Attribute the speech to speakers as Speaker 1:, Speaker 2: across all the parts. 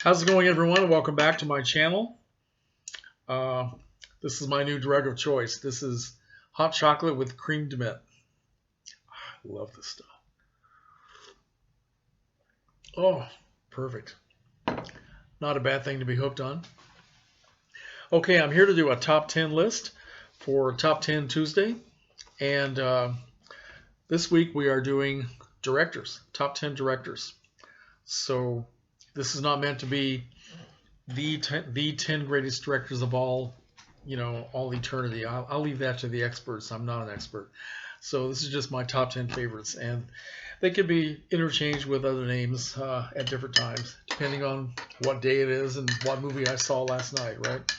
Speaker 1: How's it going, everyone? Welcome back to my channel. Uh, this is my new drug of choice. This is hot chocolate with cream de mint. I love this stuff. Oh, perfect. Not a bad thing to be hooked on. Okay, I'm here to do a top 10 list for Top 10 Tuesday. And this week we are doing directors, top 10 directors. So this is not meant to be the 10 greatest directors of all eternity. I'll leave that to the experts. I'm not an expert. So this is just my top 10 favorites, and they could be interchanged with other names at different times, depending on what day it is and what movie I saw last night, right?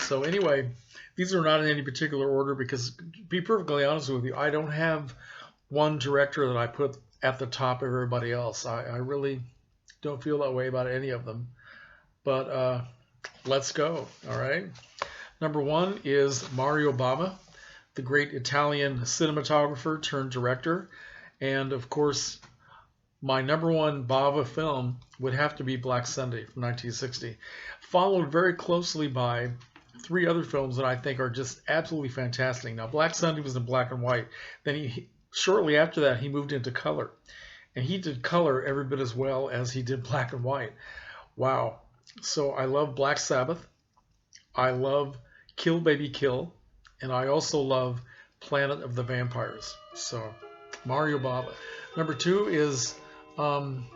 Speaker 1: So anyway, these are not in any particular order because, to be perfectly honest with you, I don't have one director that I put at the top of everybody else. I really don't feel that way about any of them. But let's go. All right. Number one is Mario Bava, the great Italian cinematographer turned director. And of course, my number one Bava film would have to be Black Sunday from 1960, followed very closely by three other films that I think are just absolutely fantastic. Now, Black Sunday was in black and white. Then shortly after that, he moved into color. And he did color every bit as well as he did black and white. Wow. So I love Black Sabbath. I love Kill Baby Kill. And I also love Planet of the Vampires. So Mario Bava. Number two is John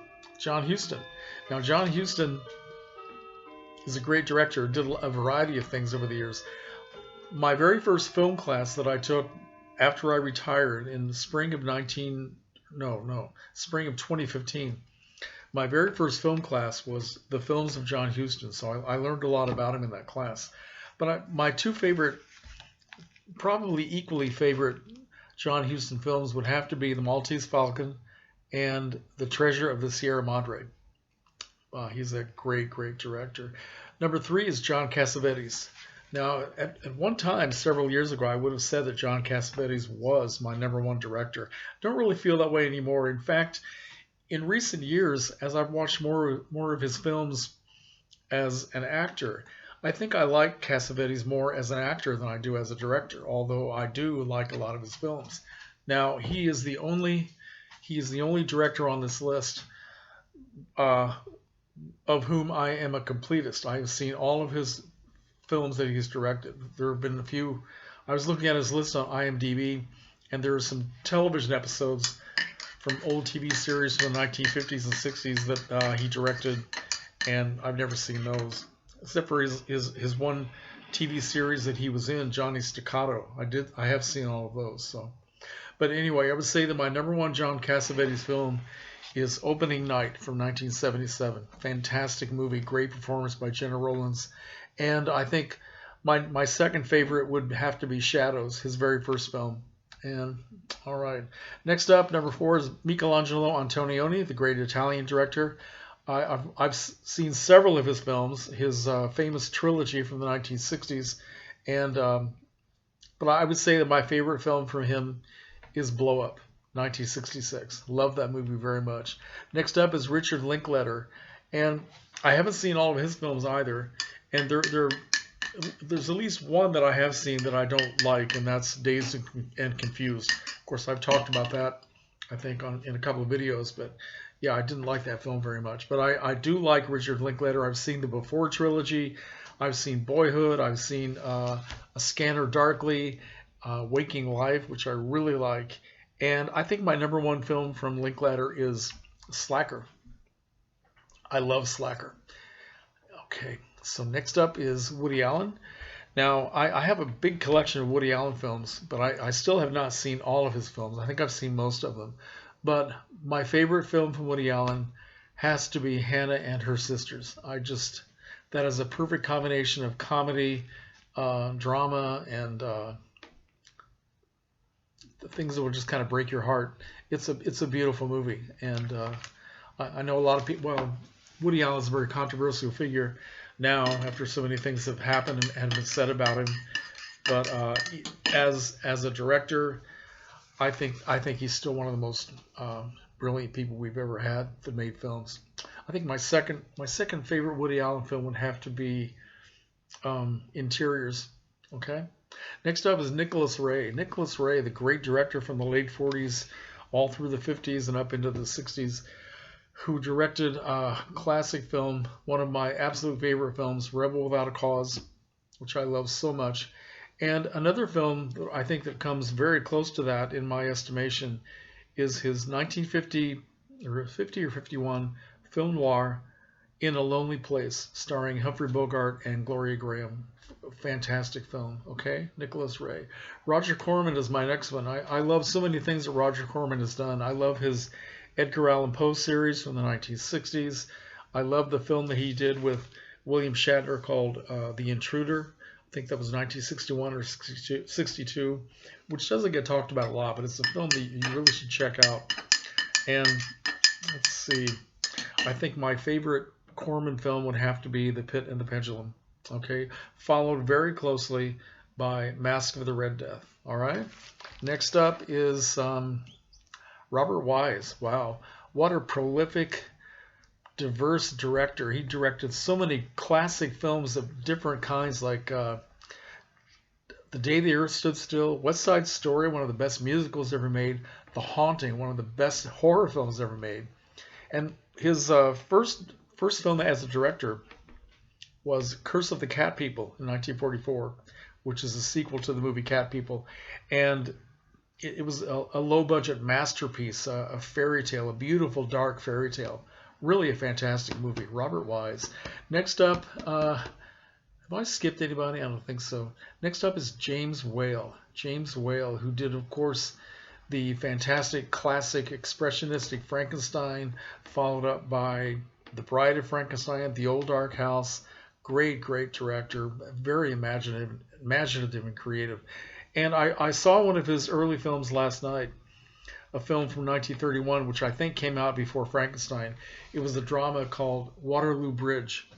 Speaker 1: Huston. Now, John Huston is a great director, did a variety of things over the years. My very first film class that I took after I retired in the spring of 2015. My very first film class was the films of John Huston, so I learned a lot about him in that class. But my two favorite, probably equally favorite John Huston films would have to be The Maltese Falcon and The Treasure of the Sierra Madre. He's a great, great director. Number three is John Cassavetes. Now, at one time, several years ago, I would have said that John Cassavetes was my number one director. Don't really feel that way anymore. In fact, in recent years, as I've watched more of his films as an actor, I think I like Cassavetes more as an actor than I do as a director, although I do like a lot of his films. Now, he is the only director on this list of whom I am a completist. I have seen all of his films that he's directed. There have been a few. I was looking at his list on IMDb, and there are some television episodes from old TV series from the 1950s and 60s that he directed, and I've never seen those, except for his one TV series that he was in, Johnny Staccato. I have seen all of those. So, but anyway, I would say that my number one John Cassavetes film is Opening Night from 1977. Fantastic movie, great performance by Gena Rowlands. And I think my second favorite would have to be Shadows, his very first film. And all right, next up, number four is Michelangelo Antonioni, the great Italian director. I've seen several of his films, his famous trilogy from the 1960s, and but I would say that my favorite film from him is Blow Up, 1966. Love that movie very much. Next up is Richard Linklater, and I haven't seen all of his films either. And there's at least one that I have seen that I don't like, and that's Dazed and Confused. Of course, I've talked about that, I think, in a couple of videos, but yeah, I didn't like that film very much. But I do like Richard Linklater. I've seen the Before trilogy. I've seen Boyhood. I've seen A Scanner Darkly, Waking Life, which I really like. And I think my number one film from Linklater is Slacker. I love Slacker. Okay, so next up is Woody Allen. Now, I have a big collection of Woody Allen films, but I still have not seen all of his films. I think I've seen most of them. But my favorite film from Woody Allen has to be Hannah and Her Sisters. That is a perfect combination of comedy, drama, and the things that will just kind of break your heart. It's a beautiful movie, and I know a lot of people. Well, Woody Allen is a very controversial figure now after so many things have happened and been said about him. But as a director, I think he's still one of the most brilliant people we've ever had that made films. I think my second favorite Woody Allen film would have to be Interiors. Okay. Next up is Nicholas Ray. Nicholas Ray, the great director from the late 40s, all through the 50s and up into the 60s, who directed a classic film, one of my absolute favorite films, Rebel Without a Cause, which I love so much. And another film that I think that comes very close to that in my estimation is his 1950 or 50 or 51 film noir, In a Lonely Place, starring Humphrey Bogart and Gloria Graham. Fantastic film, okay? Nicholas Ray. Roger Corman is my next one. I love so many things that Roger Corman has done. I love his Edgar Allan Poe series from the 1960s. I love the film that he did with William Shatner called The Intruder. I think that was 1961 or 62, which doesn't get talked about a lot, but it's a film that you really should check out. And let's see, I think my favorite Corman film would have to be The Pit and the Pendulum, okay? Followed very closely by Mask of the Red Death, all right? Next up is Robert Wise. Wow, what a prolific, diverse director. He directed so many classic films of different kinds, like The Day the Earth Stood Still, West Side Story, one of the best musicals ever made, The Haunting, one of the best horror films ever made. And his first film as a director was Curse of the Cat People in 1944, which is a sequel to the movie Cat People. And it was a low-budget masterpiece, a fairy tale, a beautiful, dark fairy tale. Really a fantastic movie. Robert Wise. Next up, have I skipped anybody? I don't think so. Next up is James Whale. James Whale, who did, of course, the fantastic classic expressionistic Frankenstein, followed up by The Bride of Frankenstein, The Old Dark House. Great, great director. Very imaginative and creative. And I saw one of his early films last night, a film from 1931, which I think came out before Frankenstein. It was a drama called Waterloo Bridge,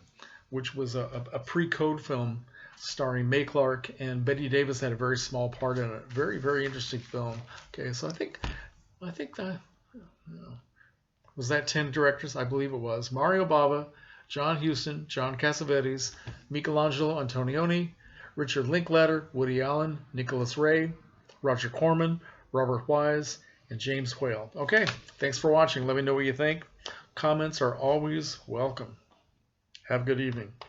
Speaker 1: which was a pre-code film starring Mae Clark, and Betty Davis had a very small part in it. Very, very interesting film. Okay, so I think that, was that 10 directors? I believe it was. Mario Bava, John Huston, John Cassavetes, Michelangelo Antonioni, Richard Linklater, Woody Allen, Nicholas Ray, Roger Corman, Robert Wise, and James Whale. Okay, thanks for watching. Let me know what you think. Comments are always welcome. Have a good evening.